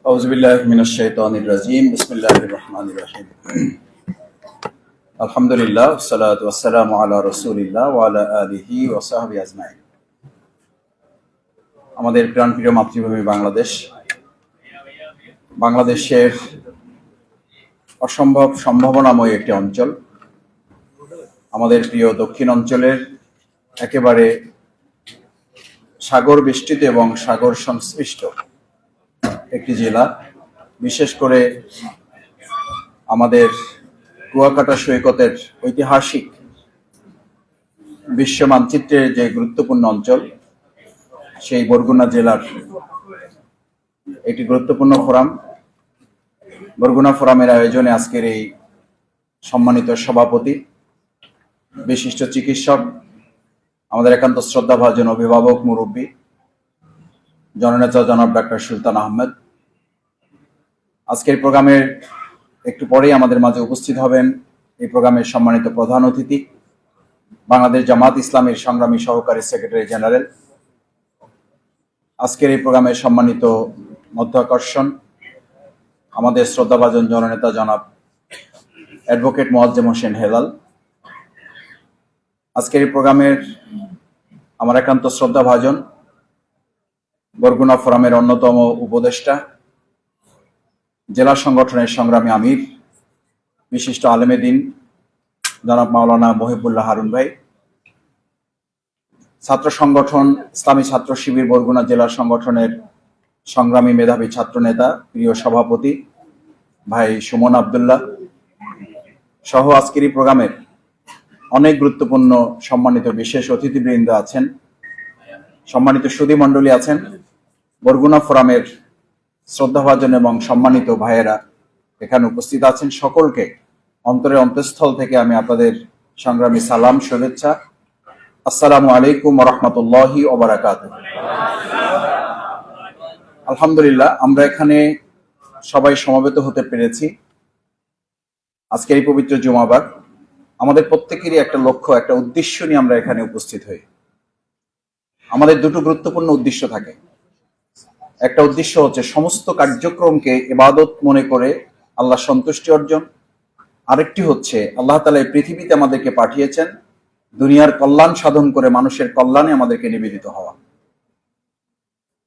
আউযুবিল্লাহি মিনাশ শাইতানির রাজীম। বিসমিল্লাহির রহমানির রহিম। আলহামদুলিল্লাহ, ওয়াসসালাতু ওয়াসসালামু আলা রাসূলিল্লাহ ওয়া আলা আলিহি ওয়া সাহবিহি আজমাইন। আমাদের প্রাণপ্রিয় মাতৃভূমি বাংলাদেশের অসম্ভব সম্ভাবনাময় একটি অঞ্চল। আমাদের প্রিয় দক্ষিণ অঞ্চলের একেবারে সাগর বেষ্টিত এবং সাগর সংশ্লিষ্ট একটি জেলা। বিশেষ করে আমাদের কুয়াকাটা সৈকতের ঐতিহাসিক বিশ্ব মানচিত্রের যে গুরুত্বপূর্ণ অঞ্চল, সেই বরগুনা জেলার একটি গুরুত্বপূর্ণ ফোরাম, বরগুনা ফোরামের আয়োজনে আজকের এই সম্মানিত সভাপতি, বিশিষ্ট চিকিৎসক, আমাদের একান্ত শ্রদ্ধাভাজন অভিভাবক, মুরব্বী, জননেতা জনাব ডাক্তার সুলতান আহমেদ। আজকের প্রোগ্রামের একটু পরেই আমাদের মাঝে উপস্থিত হবেন এই প্রোগ্রামের সম্মানিত প্রধান অতিথি, বাংলাদেশ জামাত ইসলামীর সংগ্রামী সহকারী সেক্রেটারি জেনারেল। আজকের এই প্রোগ্রামের সম্মানিত মধ্য আকর্ষণ আমাদের শ্রদ্ধাভাজন জননেতা জনাব অ্যাডভোকেট মোয়াজ্জেম হোসেন হেলাল। আজকের এই প্রোগ্রামের আমার একান্ত শ্রদ্ধাভাজন বরগুনা ফোরামের অন্যতম উপদেষ্টা, জেলা সংগঠনের সংগ্রামী আমির, বিশিষ্ট আলেমে দ্বীন জনাব মাওলানা মহিবুল্লাহ হারুন ভাই, ছাত্র সংগঠন ইসলামী ছাত্র শিবির বরগুনা জেলা সংগঠনের সংগ্রামী মেধাবী ছাত্র নেতা, প্রিয় সভাপতি ভাই সুমন আব্দুল্লাহ সহ আজকের এই প্রোগ্রামের অনেক গুরুত্বপূর্ণ সম্মানিত বিশেষ অতিথিবৃন্দ আছেন, সম্মানিত সুধী মণ্ডলী আছেন, বরগুনা ফোরামের শ্রদ্ধাভাজন এবং সম্মানিত ভাইয়েরা এখানে উপস্থিত আছেন। সকলকে অন্তরের অন্তঃস্থল থেকে আমি আপনাদের সংগ্রামী সালাম, শুভেচ্ছা, আসসালামু আলাইকুম ওয়া রাহমাতুল্লাহি ওয়া বারাকাতুহু। আলহামদুলিল্লাহ, আমরা এখানে সবাই সমবেত হতে পেরেছি আজকের এই পবিত্র জুমাবার। আমাদের প্রত্যেকেরই একটা লক্ষ্য, একটা উদ্দেশ্য নিয়ে আমরা এখানে উপস্থিত হই। আমাদের দুটো গুরুত্বপূর্ণ উদ্দেশ্য থাকে। একটা উদ্দেশ্য হচ্ছে সমস্ত কার্যক্রমকে ইবাদত মনে করে আল্লাহ সন্তুষ্টি অর্জন। আরেকটি হচ্ছে আল্লাহ তাআলা এই পৃথিবীতে আমাদেরকে পাঠিয়েছেন দুনিয়ার কল্যাণ সাধন করে মানুষের কল্যাণে আমাদেরকে নিবেদিত হওয়া।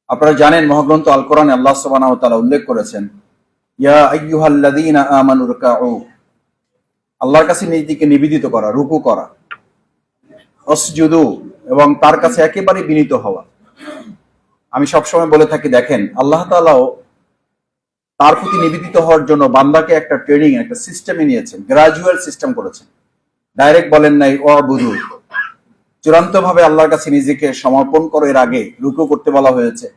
আপনারা জানেন, মহাগ্রন্থ আল কোরআনে আল্লাহ সুবহানাহু ওয়া তাআলা উল্লেখ করেছেন, ইয়া আইয়ুহাল্লাযীনা আমানু রুকউ, আল্লাহর কাছে নিজেকে নিবেদিত করা, রুকু করা, ওয়াসজুদু, এবং তার কাছে একেবারে বিনীত হওয়া। আমি সবসময় বলে থাকি, দেখেন, আল্লাহ তাআলাও তার প্রতি নিবেদিত হওয়ার জন্য বান্দাকে একটা ট্রেনিং, একটা সিস্টেমে নিয়েছেন, গ্রাজুয়াল সিস্টেম করেছেন। ডাইরেক্ট বলেন নাই ওয়াবুদু, চূড়ান্ত ভাবে আল্লাহর কাছে নিজেকে সমর্পণ করার আগে রুকু করতে বলা হয়েছে,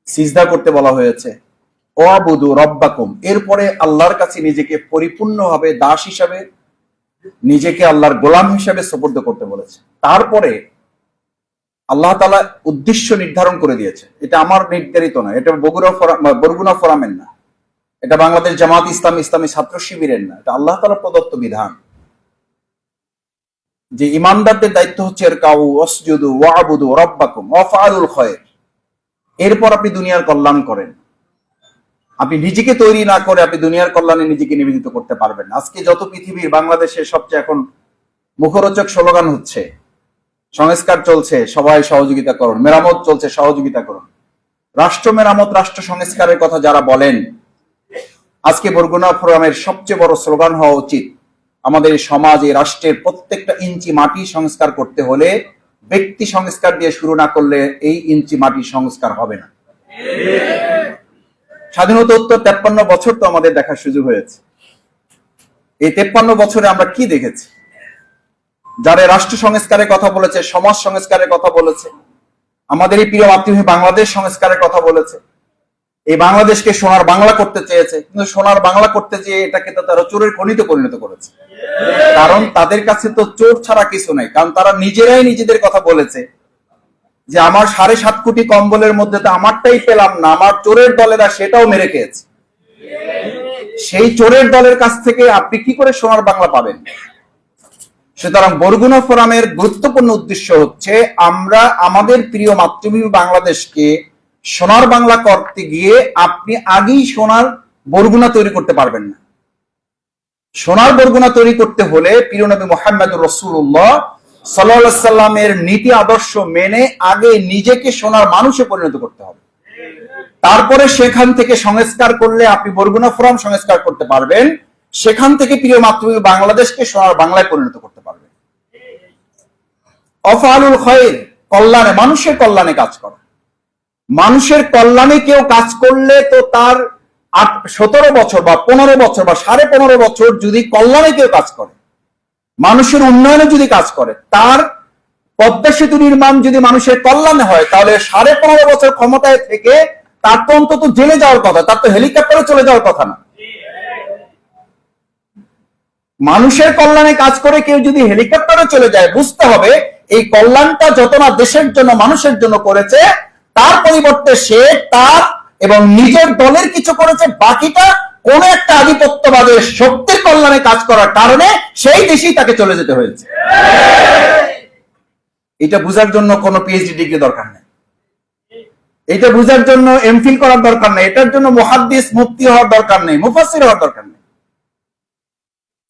সিজদা করতে বলা হয়েছে, ওয়াবুদু রব্বাকুম, এরপরে আল্লাহর কাছে নিজেকে পরিপূর্ণভাবে দাস হিসাবে, নিজেকে আল্লাহর গোলাম হিসাবে সুপুর্দ করতে বলেছে। তারপরে আল্লাহ তাআলা উদ্দেশ্য নির্ধারণ করে দিয়েছে। এটা আমার নির্ধারিত না, এটা বরগুনা ফোরামের না, এটা বাংলাদেশ জামাত ইসলামী ছাত্র শিবিরের না, এটা আল্লাহ তাআলা প্রদত্ত বিধান যে ইমানদারদের দায়িত্ব হচ্ছে ইরকাউ ওয়াসজুদু ওয়াবুদু রাব্বাকুম ওয়াফআলুল খায়র। এরপর আপনি দুনিয়ার কল্যাণ করেন। আপনি নিজেকে তৈরি না করে আপনি দুনিয়ার কল্যাণে নিজেকে নিবেদিত করতে পারবেন না। আজকে যত পৃথিবীর বাংলাদেশের সবচেয়ে এখন মুখরোচক স্লোগান হচ্ছে, সংস্কার চলছে, সবাই সহযোগিতা করুন, মেরামত চলছে, সহযোগিতা করুন। রাষ্ট্র মেরামত, রাষ্ট্র সংস্কারের কথা যারা বলেন, আজকে বরগুনা ফোরামের সবচেয়ে বড় স্লোগান হওয়া উচিত, আমাদের সমাজ, এই রাষ্ট্রের প্রত্যেকটা ইঞ্চি মাটি সংস্কার করতে হলে ব্যক্তি সংস্কার দিয়ে শুরু না করলে এই ইঞ্চি মাটি সংস্কার হবে না। স্বাধীনতা উত্তর 53 বছর তো আমাদের দেখার সুযোগ হয়েছে। এই 53 বছরে আমরা কি দেখেছি? যারা রাষ্ট্র সংস্কারের কথা বলেছে, সমাজ সংস্কারের কথা বলেছে, আমাদের এই প্রিয় মাতৃভূমি বাংলাদেশ সংস্কারের কথা বলেছে, এই বাংলাদেশকে সোনার বাংলা করতে চেয়েছে, কিন্তু সোনার বাংলা করতে চেয়ে এটাকে তো তারা চোরের খনিতে পরিণত করেছে। কারণ তাদের কাছে তো চোর ছাড়া কিছু নাই। কারণ তারা নিজেরাই নিজেদের কথা বলেছে যে আমার 7.5 কোটি কম্বলের মধ্যে তো আমারটাই পেলাম না, আমার চোরের দলেরা সেটাও মেরে খেয়েছে। সেই চোরের দলের কাছ থেকে আপনি কি করে সোনার বাংলা পাবেন? সুতরাং বরগুনা ফোরামের গুরুত্বপূর্ণ উদ্দেশ্য হচ্ছে আমরা আমাদের প্রিয় মাতৃভূমি বাংলাদেশকে সোনার বাংলা করতে গিয়ে আপনি আগেই সোনার বরগুনা তৈরি করতে পারবেন না। সোনার বরগুনা তৈরি করতে হলে প্রিয় নবী মুহাম্মদুর রাসূলুল্লাহ সাল্লাল্লাহু আলাইহি সাল্লামের নীতি আদর্শ মেনে আগে নিজেকে সোনার মানুষে পরিণত করতে হবে। তারপরে সেখান থেকে সংস্কার করলে আপনি বরগুনা ফোরাম সংস্কার করতে পারবেন, সেখান থেকে প্রিয় মাতৃভূমি বাংলাদেশকে সোনার বাংলায় পরিণত করতে পারবেন। অফআলুল খায়র, কল্যাণে, মানুষের কল্যাণে কাজ করা। মানুষের কল্যাণে কেউ কাজ করলে তো তার 17 বছর বা 15 বছর বা 15.5 বছর যদি কল্যাণে কেউ কাজ করে, মানুষের উন্নয়নে যদি কাজ করে, তার পদ্মা সেতু নির্মাণ যদি মানুষের কল্যাণে হয়, তাহলে 15.5 বছর ক্ষমতায় থেকে তার তো অন্তত জেলে যাওয়ার কথা, তার তো হেলিকপ্টারে চলে যাওয়ার কথা না। মানুষের কল্যাণে কাজ করে কেউ যদি হেলিকপ্টারে চলে যায়, বুঝতে হবে এই কল্যাণটা যত না দেশের জন্য মানুষের জন্য করেছে, তার পরিবর্তে সে তার এবং নিজের দলের কিছু করেছে, বাকিটা কোন একটা আধিপত্যবাদের শক্তির কল্যাণে কাজ করার কারণে সেই দেশেই তাকে চলে যেতে হয়েছে। এটা বুঝার জন্য কোনো পিএইচডি ডিগ্রি দরকার নেই, এটা বুঝার জন্য এমফিল করার দরকার নেই, এটার জন্য মুহাদ্দিস মুফতি হওয়ার দরকার নেই, মুফাসসির হওয়ার দরকার নেই,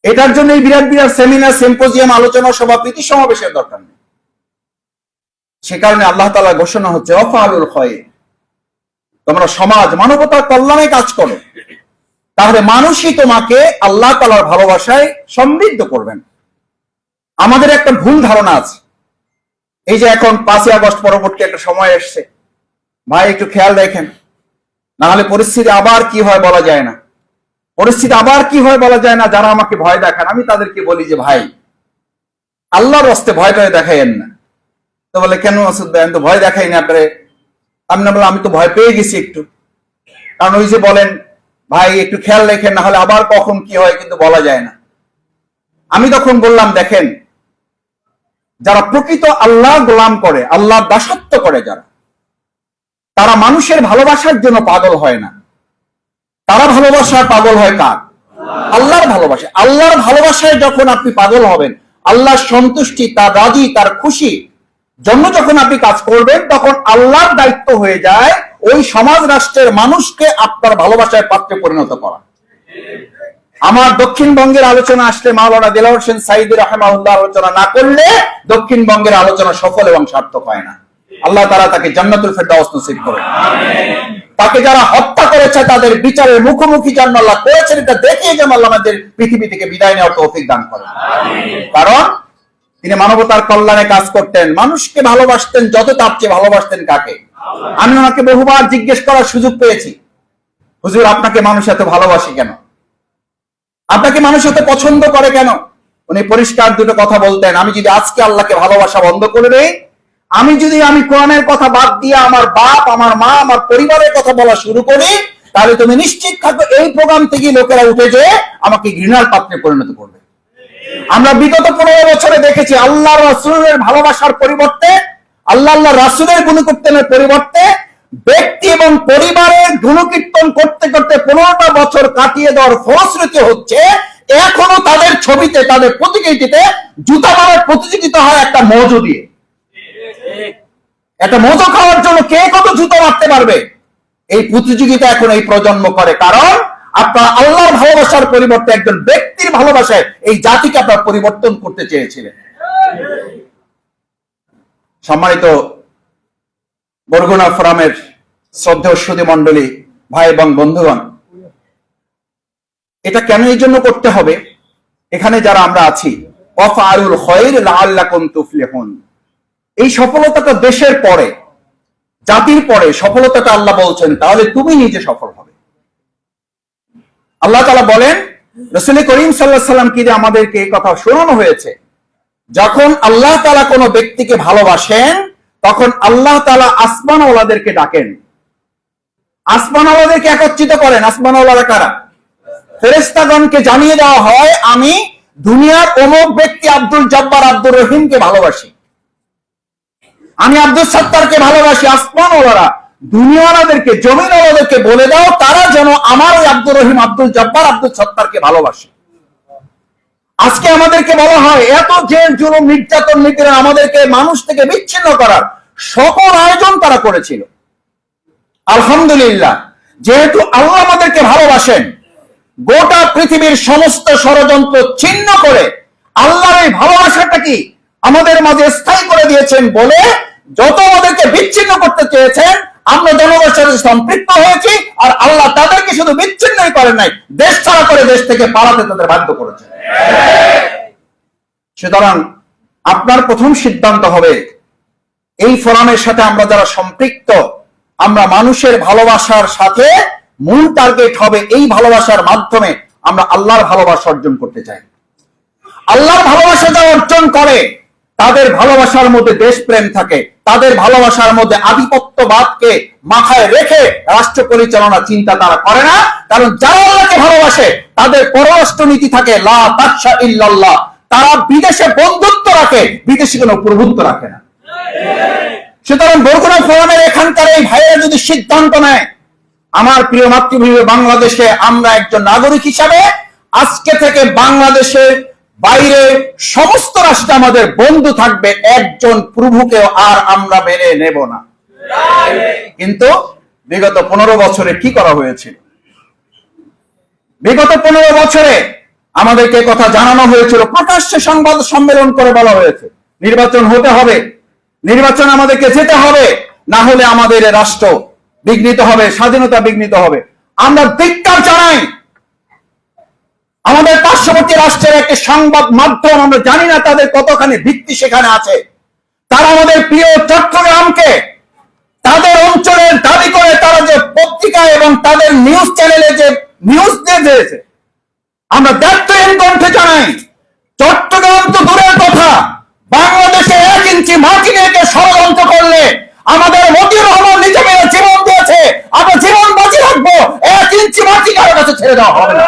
এটার জন্য এই বিরাট বিরাট সেমিনার, সিম্পোজিয়াম, আলোচনা সভা, প্রীতি সমাবেশের দরকার নেই। সে কারণে আল্লাহ তাআলা ঘোষণা হচ্ছে অফআলুল খায়র, তোমরা সমাজ মানবতার কল্যাণে কাজ করো, তাহলে মানুষই তোমাকে আল্লাহ তাআলার ভালোবাসায় সমৃদ্ধ করবেন। আমাদের একটা ভুল ধারণা আছে, এই যে এখন 5ই আগস্ট পরবর্তী একটা সময় এসছে, ভাই একটু খেয়াল রাখেন, না হলে পরিস্থিতি আবার কি হয় বলা যায় না, পরিস্থিতি আবার কি হয় বলা যায় না। যারা আমাকে ভয় দেখান, আমি তাদেরকে বলি যে ভাই আল্লাহর রাস্তে ভয়টা দেখাইয়েন না। তো বলে কেন মাসুদ ভাই, আমি তো ভয় দেখাইনি আপনারে। আমি না বললাম আমি তো ভয় পেয়ে গেছি একটু, কারণ ওই যে বলেন ভাই একটু খেয়াল রেখেন, না হলে আবার কখন কি হয় কিন্তু বলা যায় না। আমি তখন বললাম দেখেন, যারা প্রকৃত আল্লাহ গোলাম করে, আল্লাহর দাসত্ব করে যারা, তারা মানুষের ভালোবাসার জন্য পাগল হয় না, তারা ভালোবাসার পাগল হয় কার? আল্লাহর ভালোবাসা। আল্লাহর ভালোবাসায় যখন আপনি পাগল হবেন, আল্লাহর সন্তুষ্টি, তার রাজি, তার খুশি জন্য যখন আপনি কাজ করবেন, তখন আল্লাহর দায়িত্ব হয়ে যায় ওই সমাজ রাষ্ট্রের মানুষকে আপনার ভালোবাসার পাত্রে পরিণত করা। আমার দক্ষিণবঙ্গের আলোচনা আসলে মাওলানা দেলাওয়ার হোসেন সাঈদী রাহিমাহুল্লাহ আলোচনা না করলে দক্ষিণবঙ্গের আলোচনা সফল এবং সার্থক হয় না। আল্লাহ তাআলা তাকে জান্নাতুল ফেরদাউস নসিব করুন। তাকে যারা হত্যা করেছে তাদের বিচারের মুখোমুখি যেন আল্লাহ করেছেন, এটা দেখিয়ে যেন আল্লাহ আমাদের পৃথিবী থেকে বিদায় নেওয়ার তৌফিক দান করেন। কারণ তিনি মানবতার কল্যাণে কাজ করতেন, মানুষকে ভালোবাসতেন, যত তার চেয়ে ভালোবাসতেন কাকে? আমি ওনাকে বহুবার জিজ্ঞেস করার সুযোগ পেয়েছি, হুজুর আপনাকে মানুষ এত ভালোবাসে কেন, আপনাকে মানুষ এত পছন্দ করে কেন? উনি পরিষ্কার দুটো কথা বলতেন, আমি যদি আজকে আল্লাহকে ভালোবাসা বন্ধ করে দেই, আমি কোরআনের কথা বাদ দিয়ে আমার বাপ, আমার মা, আমার পরিবারের কথা বলা শুরু করি, তাহলে তুমি নিশ্চিত থাকো এই প্রোগ্রাম থেকে লোকেরা উঠে যেয়ে আমাকে ঘৃণার পাত্রে পরিণত করবে। আমরা বিগত 15 বছরে দেখেছি আল্লাহ রাসূলের ভালোবাসার পরিবর্তে, আল্লাহ রাসূলের গুণকীর্তনের পরিবর্তে ব্যক্তি এবং পরিবারের গুণকীর্তন করতে করতে 15টা বছর কাটিয়ে দেওয়ার ফলশ্রুতি হচ্ছে এখনো তাদের ছবিতে, তাদের প্রতিকৃতিতে জুতা মারার প্রতিযোগিতা হয় একটা মজু দিয়ে। একটা মজু খাওয়ার জন্য কে কত জুতা মারতে পারবে, এই প্রতিযোগিতা এখন এই প্রজন্ম করে। কারণ আপনার আল্লাহর ভালোবাসার পরিবর্তে একজন ব্যক্তির ভালোবাসায় এই জাতিকে আপনার পরিবর্তন করতে চেয়েছিলেন। সম্মানিত বরগুনা ফোরামের শ্রদ্ধেয় সুধী মণ্ডলী, ভাই এবং বন্ধুগণ, এটা কেন এই জন্য করতে হবে? এখানে যারা আমরা আছি, ওয়াফআলুল খায়র লাআল্লাকুম তুফলিহুন, এই সফলতাটা দেশের পরে, জাতির পরে সফলতাটা আল্লাহ বলছেন, তাহলে তুমি নিজে সফল হবে। আল্লাহ তাআলা বলেন, রাসূল করিম সাল্লাল্লাহু আলাইহি ওয়াসাল্লাম কি আমাদেরকে এই কথা শোনানো হয়েছে, যখন আল্লাহ তাআলা কোনো ব্যক্তিকে ভালোবাসেন তখন আল্লাহ তাআলা আসমানওয়ালাদেরকে ডাকেন, আসমানওয়ালাদেরকে একত্রিত করেন। আসমানওয়ালারা কারা? ফেরেশতাগণকে জানিয়ে দেওয়া হয় আমি দুনিয়ার অমুক ব্যক্তি আব্দুল জব্বার, আব্দুর রহিমকে ভালোবাসি, আমি আব্দুল সত্তারকে ভালোবাসি। আসমানওয়ালারা দুনিয়াওয়ালাদেরকে, জমিনওয়ালাদেরকে বলে দাও তারা যেন আমার ওই আব্দুর রহিম, আব্দুল জব্বার, আব্দুল সত্তারকে ভালোবাসে। আজকে আমাদেরকে বলা হয় এত জেল জুলুম নির্যাতন নীতিরা আমাদেরকে মানুষ থেকে বিচ্ছিন্ন করার সকল আয়োজন তারা করেছিল, আলহামদুলিল্লাহ, যেহেতু আল্লাহ আমাদেরকে ভালোবাসেন, গোটা পৃথিবীর সমস্ত ষড়যন্ত্র ছিন্ন করে আল্লাহর এই ভালোবাসাটা কি আমাদের মাঝে স্থায়ী করে দিয়েছেন বলে যত আমাদেরকে বিচ্ছিন্ন করতে চেয়েছেন আমরা জনগণের সাথে সম্পৃক্ত হয়েছি, আর আল্লাহ তাদেরকে শুধু বিচ্ছিন্নই করেন নাই, দেশ ছাড়া করে দেশ থেকে পালাতে তাদের বাধ্য করেছেন। সুতরাং আপনার প্রথম সিদ্ধান্ত হবে, এই ফোরামের সাথে আমরা যারা সম্পৃক্ত, আমরা মানুষের ভালোবাসার সাথে মূল টার্গেট হবে এই ভালোবাসার মাধ্যমে আমরা আল্লাহর ভালোবাসা অর্জন করতে চাই। আল্লাহর ভালোবাসা যারা অর্জন করে তাদের ভালোবাসার মধ্যে দেশপ্রেম থাকে, তাদের ভালোবাসার মধ্যে আধিপত্যবাদকে মাথায় রেখে রাষ্ট্র পরিচালনা চিন্তা তারা করে না। কারণ যারা আল্লাহকে ভালোবাসে তাদের পররাষ্ট্র নীতি থাকে লা তাখশা ইল্লাল্লাহ, তারা বিদেশে বন্ধুত্ব রাখে, বিদেশে কোনো প্রভুত্ব রাখে না। সুতরাং বরগুনা ফোরামের এখানকার এই ভাইয়েরা যদি সিদ্ধান্ত নেয়, আমার প্রিয় মাতৃভূমি বাংলাদেশে আমরা একজন নাগরিক হিসাবে আজকে থেকে বাংলাদেশের বাইরে সমস্ত রাষ্ট্র আমাদের বন্ধু থাকবে, একজন প্রভুকেও আর আমরা মেনে নেব না। কিন্তু বিগত 15 বছরে কি করা হয়েছিল? বিগত 15 বছরে আমাদেরকে কথা জানানো হয়েছিল, প্রকাশ্যে সংবাদ সম্মেলন করে বলা হয়েছে নির্বাচন হতে হবে, নির্বাচন আমাদেরকে যেতে হবে, না হলে আমাদের রাষ্ট্র বিঘ্নিত হবে, স্বাধীনতা বিঘ্নিত হবে। আমরা ধিক্কার জানাই। আমাদের পার্শ্ববর্তী রাষ্ট্রের একটি সংবাদ মাধ্যম, আমরা জানি না তাদের কতখানি ভিত্তি সেখানে আছে, তারা আমাদের প্রিয় চট্টগ্রামকে তাদের অঞ্চলের দাবি করে তারা যে পত্রিকা এবং তাদের নিউজ চ্যানেলে যে নিউজ দিয়েছে, আমরা দায়িত্বহীন কণ্ঠে জানাই, চট্টগ্রাম তো দূরের কথা, বাংলাদেশে 1 ইঞ্চি মাটি নিয়ে ষড়যন্ত্র করলে আমাদের মতিউর রহমান নিজামী জীবন দিয়েছে, আমরা জীবন বাজি রাখবো, 1 ইঞ্চি মাটি কারো কাছে ছেড়ে দেওয়া হবে না।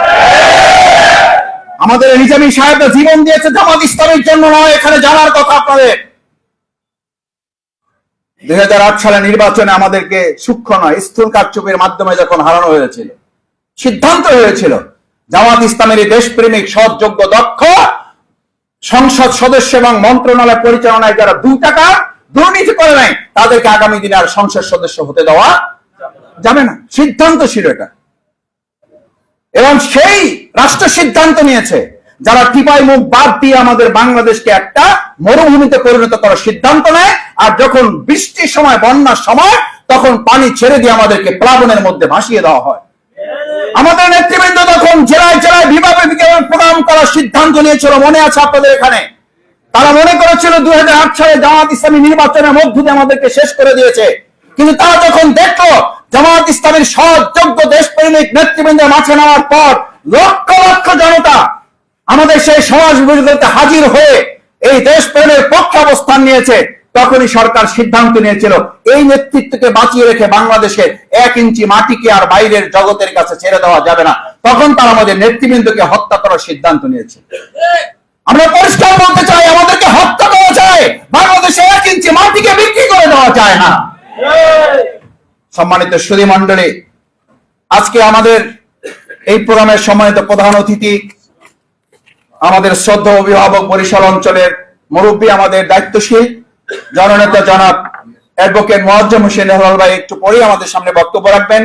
আমাদের নিজামী সাহেব জীবন দিয়েছে জামাত ইসলামের জন্য নয়, এখানে জানার কথা আপনাদের। 2008 সালে নির্বাচনে আমাদেরকে সূক্ষ্ম নয় স্থূল কারচুপির মাধ্যমে যখন হারানো হয়েছিল, সিদ্ধান্ত হয়েছিল জামাত ইসলামের দেশপ্রেমিক সৎ যোগ্য দক্ষ সংসদ সদস্য এবং মন্ত্রণালয় পরিচালনায় যারা 2 টাকা দুর্নীতি করে নাই তাদেরকে আগামী দিনে আর সংসদ সদস্য হতে দেওয়া যাবে না। সিদ্ধান্ত ছিল এটা, এবং সেই রাষ্ট্র সিদ্ধান্ত নিয়েছে যারা টিপাই মুখ বাদ দিয়ে আমাদের বাংলাদেশকে একটা মরুভূমিতে পরিণত করার সিদ্ধান্ত নেয়, আর যখন বৃষ্টির সময়, বন্যার সময়, তখন পানি ছেড়ে দিয়ে আমাদেরকে প্লাবনের মধ্যে ভাসিয়ে দেওয়া হয়। আমাদের নেতৃবৃন্দ তখন জেলায় জেলায় বিভাগে প্রোগ্রাম করার সিদ্ধান্ত নিয়েছিল, মনে আছে আপনাদের এখানে। তারা মনে করেছিল 2008 সালে জামাত ইসলামী নির্বাচনের মধ্য দিয়ে আমাদেরকে শেষ করে দিয়েছে, কিন্তু তারা যখন দেখলো জামাত ইসলামের সৎ যোগ্য দেশপ্রেমিক নেতৃবৃন্দের মাঠে নেওয়ার পর লক্ষ লক্ষ জনতা আমাদের সেই সমাজ বিরোধীতে হাজির হয়ে এই দেশপ্রেমের পক্ষে অবস্থান নিয়েছে, তখনই সরকার সিদ্ধান্ত নিয়েছিল এই নেতৃত্বকে বাঁচিয়ে রেখে বাংলাদেশের 1 ইঞ্চি মাটিকে আর বাইরের জগতের কাছে ছেড়ে দেওয়া যাবে না। তখন তারা আমাদের নেতৃবৃন্দকে হত্যা করার সিদ্ধান্ত নিয়েছে। আমরা পরিষ্কার বলতে চাই, আমাদেরকে হত্যা করা যায়, বাংলাদেশে 1 ইঞ্চি মাটিকে বিক্রি করে দেওয়া যায় না। সম্মানিত সুধী মণ্ডলী, আজকে আমাদের এই প্রোগ্রামের সম্মানিত প্রধান অতিথি, আমাদের শ্রদ্ধা অভিভাবক বরিশাল অঞ্চলের মুরব্বী, আমাদের দায়িত্বশীল জননেতা জনাব অ্যাডভোকেট মোয়াজ্জেম হোসেন হেলাল ভাই একটু পরেই আমাদের সামনে বক্তব্য রাখবেন।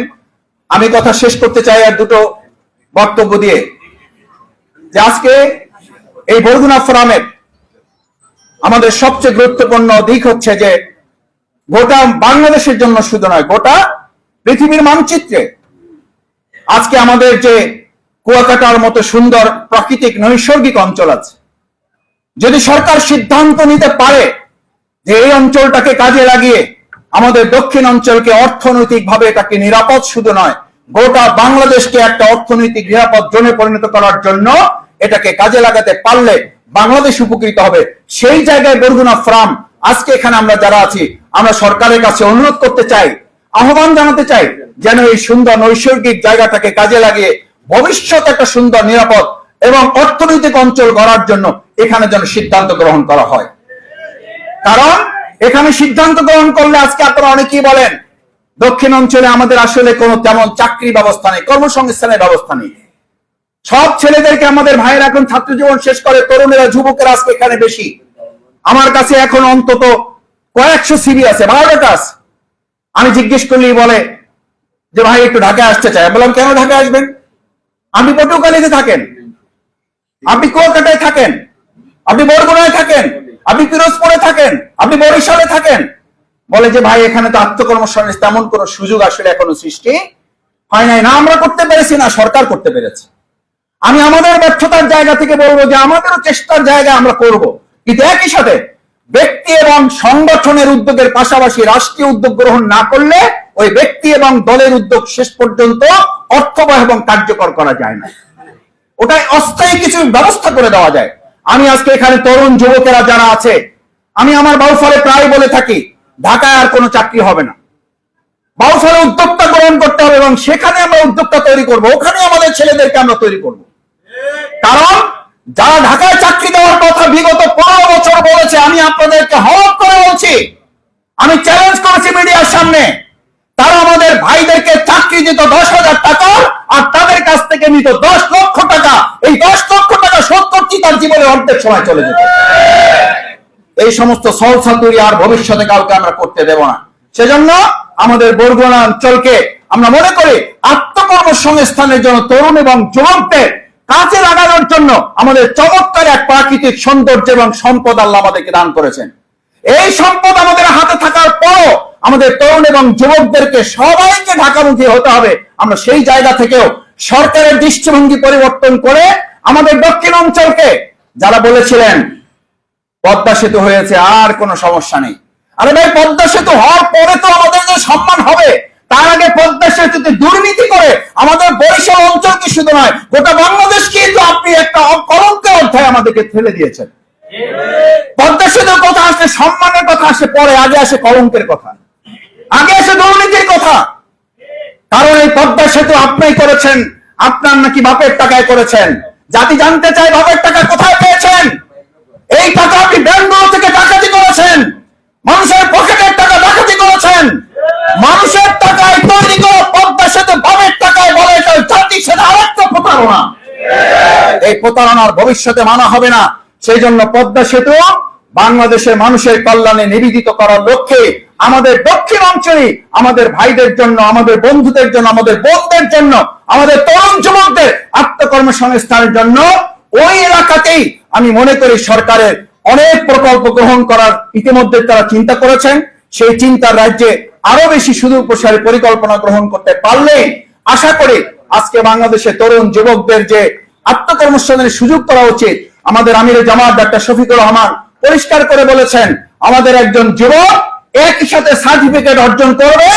আমি কথা শেষ করতে চাই আর 2টো বক্তব্য দিয়ে, যে আজকে এই বরগুনা ফোরামের আমাদের সবচেয়ে গুরুত্বপূর্ণ দিক হচ্ছে যে গোটা বাংলাদেশের জন্য শুধু নয়, গোটা পৃথিবীর মানচিত্রে আজকে আমাদের যে কুয়াকাটার মতো সুন্দর প্রাকৃতিক নৈসর্গিক অঞ্চল আছে, যদি সরকার সিদ্ধান্ত নিতে পারে যে এই অঞ্চলটাকে কাজে লাগিয়ে আমাদের দক্ষিণ অঞ্চলকে অর্থনৈতিকভাবে এটাকে নিরাপদ শুধু নয়, গোটা বাংলাদেশকে একটা অর্থনৈতিক নিরাপদ জোনে পরিণত করার জন্য এটাকে কাজে লাগাতে পারলে বাংলাদেশ উপকৃত হবে। সেই জায়গায় বরগুনা ফোরাম আজকে এখানে আমরা যারা আছি, আমরা সরকারের কাছে অনুরোধ করতে চাই, আহ্বান জানাতে চাই, যেন এই সুন্দর নৈসর্গিক জায়গাটাকে কাজে লাগিয়ে ভবিষ্যৎ একটা সুন্দর নিরাপদ এবং অর্থনৈতিক অঞ্চল গড়ার জন্য এখানে যেন সিদ্ধান্ত গ্রহণ করা হয়। কারণ এখানে সিদ্ধান্ত গ্রহণ করলে আজকে আপনারা অনেকেই বলেন দক্ষিণ অঞ্চলে আমাদের আসলে কোনো তেমন চাকরি ব্যবস্থা নেই, কর্মসংস্থানের ব্যবস্থা নেই। সব ছেলেদেরকে আমাদের ভাইয়েরা এখন ছাত্র জীবন শেষ করে, তরুণেরা যুবকেরা আজকে এখানে বেশি। আমার কাছে এখন অন্তত কয়েকশো সিবি আছে, বায়োডাটা আছে। আমি জিজ্ঞেস করলেই বলে যে ভাই একটু ঢাকায় আসতে চাই। বললাম কেন ঢাকায় আসবেন? আপনি পটুয়াখালীতে থাকেন, আপনি কুয়াকাটায় থাকেন, আপনি বরগুনায় থাকেন, আপনি পিরোজপুরে থাকেন, আপনি বরিশালে থাকেন। বলে যে ভাই এখানে তো আত্মকর্মসংস্থানের তেমন কোন সুযোগ আসলে এখনো সৃষ্টি হয় নাই। না আমরা করতে পেরেছি, না সরকার করতে পেরেছে। আমি আমাদের ব্যর্থতার জায়গা থেকে বলবো যে আমাদেরও চেষ্টার জায়গা আমরা করব, কিন্তু একই সাথে ব্যক্তি এবং সংগঠনের উদ্যোগের পাশাপাশি রাষ্ট্রীয় উদ্যোগ গ্রহণ না করলে ওই ব্যক্তি এবং দলের উদ্যোগ শেষ পর্যন্ত অর্থবহ এবং কার্যকর করা যায় না। ওটাই অস্থায়ী কিছু ব্যবস্থা করে দেওয়া যায়। আমি আজকে এখানে তরুণ যুবকেরা যারা আছে, আমি আমার বাউফলে প্রায় বলে থাকি ঢাকায় আর কোনো চাকরি হবে না, বাউফলে উদ্যোক্তা গ্রহণ করতে হবে এবং সেখানে আমরা উদ্যোক্তা তৈরি করব, ওখানে আমাদের ছেলেদেরকে আমরা তৈরি করব। কারণ যারা ঢাকায় চাকরি দেওয়ার কথা বিগত 15 বছর বলেছে, আমি আপনাদেরকে হলফ করে বলছি, আমি চ্যালেঞ্জ করেছি মিডিয়ার সামনে, তারা আমাদের ভাইদেরকে চাকরি দিত 10,000 টাকা আর তাদের কাছ থেকে নিত 10 লক্ষ টাকা। এই 10 লক্ষ টাকা শোধ করছি তার জীবনের অর্ধেক সময় চলে যেত। এই সমস্ত সলসাতুরি আর ভবিষ্যতে কাউকে আমরা করতে দেব না। সেজন্য আমাদের বরগুনা অঞ্চলকে আমরা মনে করি আত্মকর্মসংস্থানের জন্য তরুণ এবং যুবকদের কাজে লাগানোর জন্য আমাদের চমৎকার এক প্রাকৃতিক সৌন্দর্য এবং সম্পদ আল্লাহ আমাদেরকে দান করেছেন। এই সম্পদ আমাদের হাতে থাকার পরও আমাদের তরুণ এবং যুবকদেরকে সবাইকে ঢাকামুখী হতে হবে। আমরা সেই জায়গা থেকেও সরকারের দৃষ্টিভঙ্গি পরিবর্তন করে আমাদের দক্ষিণ অঞ্চলকে, যারা বলেছিলেন পদ্মা সেতু হয়েছে আর কোনো সমস্যা নেই, আরে ভাই পদ্মা সেতু হওয়ার পরে তো আমাদের যে সম্মান হবে, তার আগে পদ্মা সেতুতে দুর্নীতি করে আমাদের বরিশাল অঞ্চলকে শুধু নয় গোটা বাংলাদেশকে তো আপনি একটা কলঙ্কের অধ্যায় আমাদেরকে ফেলে দিয়েছেন। পদ্মা সেতুর কথা আসলে সম্মানের কথা আসে পরে, আগে আসে কলঙ্কের কথা, আগে আসে দুর্নীতির কথা। কারণ এই পদ্মা সেতু আপনি করেছেন, আপনার নাকি বাপের টাকায় করেছেন। জাতি জানতে চায় বাপের টাকা কোথায় পেয়েছেন? এই টাকা আপনি ব্যাংকগুলো থেকে ডাকাতি করেছেন, মানুষের পকেটের টাকা ডাকাতি করেছেন, মানুষের টাকায় তৈরি করা পদ্মা সেতু বাপের টাকায় বলে জাতি, সেটা আরেকটা প্রতারণা। এই প্রতারণার ভবিষ্যতে মানা হবে না। সেই জন্য পদ্মা সেতু বাংলাদেশের মানুষের কল্যাণে নিবেদিত করার লক্ষ্যে আমাদের দক্ষিণ অঞ্চলে আমাদের ভাইদের জন্য, আমাদের বন্ধুদের জন্য, আমাদের বোনদের জন্য, আমাদের তরুণ যুবকদের আত্মকর্মসংস্থানের জন্য ওই এলাকাতেই আমি মনে করি সরকারের অনেক প্রকল্প গ্রহণ করার ইতিমধ্যে তারা চিন্তা করেছেন। সেই চিন্তার রাজ্যে আরো বেশি সুদূর প্রসারী পরিকল্পনা গ্রহণ করতে পারলে আশা করি আজকে বাংলাদেশের তরুণ যুবকদের যে আত্মকর্মসংস্থানের সুযোগ করা উচিত। আমাদের আমিরে জামাত ডাক্তার শফিকুর রহমান পরিষ্কার করে বলেছেন, আমাদের একজন যুবক একই সাথে সার্টিফিকেট অর্জন করবে,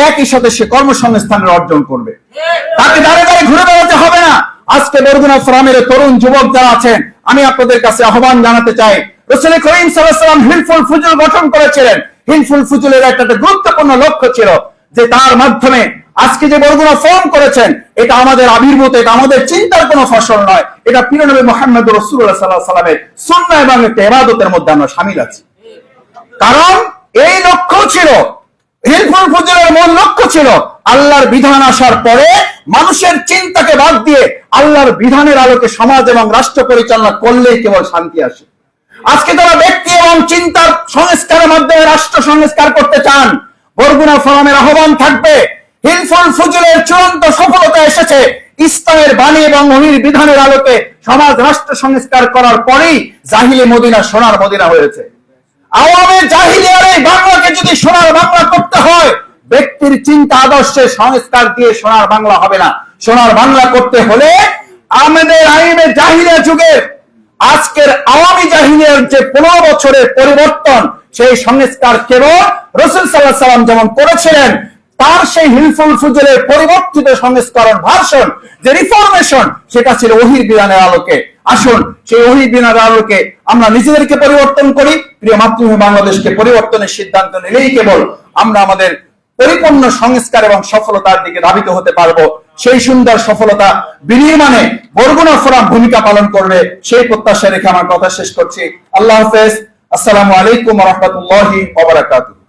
একই সাথে সে কর্মসংস্থানের অর্জন করবে, তাকে দাঁড়ে দাঁড়িয়ে ঘুরে বেড়াতে হবে না। আজকে বরগুনা ফোরামের তরুণ যুবক যারা আছেন, আমি আপনাদের কাছে আহ্বান জানাতে চাই, রাসূল করিম সাল্লাল্লাহু আলাইহি ওয়াসাল্লাম হিলফুল ফুজুল গঠন করেছিলেন। হিলফুল ফুজুলের একটা গুরুত্বপূর্ণ লক্ষ্য ছিল যে তার মাধ্যমে আজকে যে বরগুনা ফোরাম করেছেন, এটা আমাদের আবির্ভূত, এটা আমাদের চিন্তার কোনো ফসল নয়, এটা প্রিয় নবী মুহাম্মদ রাসূলুল্লাহ সাল্লাল্লাহু আলাইহি ওয়াসাল্লামের সুন্নাহ এবং একটা ইবাদতের মধ্যে আমরা শামিল আছি। কারণ এই লক্ষ্য ছিল, হিলফুল ফুজুলের মূল লক্ষ্য ছিল আল্লাহর বিধান আসার পরে মানুষের চিন্তাকে বাদ দিয়ে আল্লাহর বিধানের আলোকে সমাজ এবং রাষ্ট্র পরিচালনা করলেই কেবল শান্তি আসে। আজকে তারা ব্যক্তি এবং চিন্তার সংস্কারের মাধ্যমে রাষ্ট্র সংস্কার করতে চান। বরগুনা ফোরামের আহ্বান থাকবে, হিলফুল ফুজুলের চূড়ান্ত সফলতা এসেছে ইসলামের বাণী এবং নবীর বিধানের আলোকে সমাজ রাষ্ট্র সংস্কার করার পরেই জাহিলি মদিনা সোনার মদিনা হয়েছে। আওয়ামী জাহিলিয়ার এই বাংলাকে যদি সোনার বাংলা করতে হয়, ব্যক্তির চিন্তা আদর্শে সংস্কার দিয়ে সোনার বাংলা হবে না। সোনার বাংলা করতে হলে আমাদের আইনে জাহিলিয়া যুগের আজকের আওয়ামী জাহিলিয়ার যে 15 বছরের পরিবর্তন, সেই সংস্কার কেবল রাসূল সাল্লাল্লাহু আলাইহি ওয়াসাল্লাম যেমন করেছিলেন, তার সেই হিলফুল ফুজুলের পরিবর্তিত সংস্করণ ভার্সন যে রিফরমেশন, সেটা ছিল ওহীর বিধানের আলোকে। আসুন সেই ওহীর বিধানের আলোকে আমরা নিজেদেরকে পরিবর্তন করি। প্রিয় মাতৃভূমি বাংলাদেশকে পরিবর্তনের সিদ্ধান্ত নিলেই কেবল আমরা আমাদের পরিপূর্ণ সংস্কার এবং সফলতার দিকে ধাবিত হতে পারবো। সেই সুন্দর সফলতা বিনির্মাণে বরগুনা ফোরাম ভূমিকা পালন করবে, সেই প্রত্যাশা রেখে আমার কথা শেষ করছি। আল্লাহ হাফেজ। আসসালামু আলাইকুম ওয়া রাহমাতুল্লাহি ওয়া বারাকাতুহু।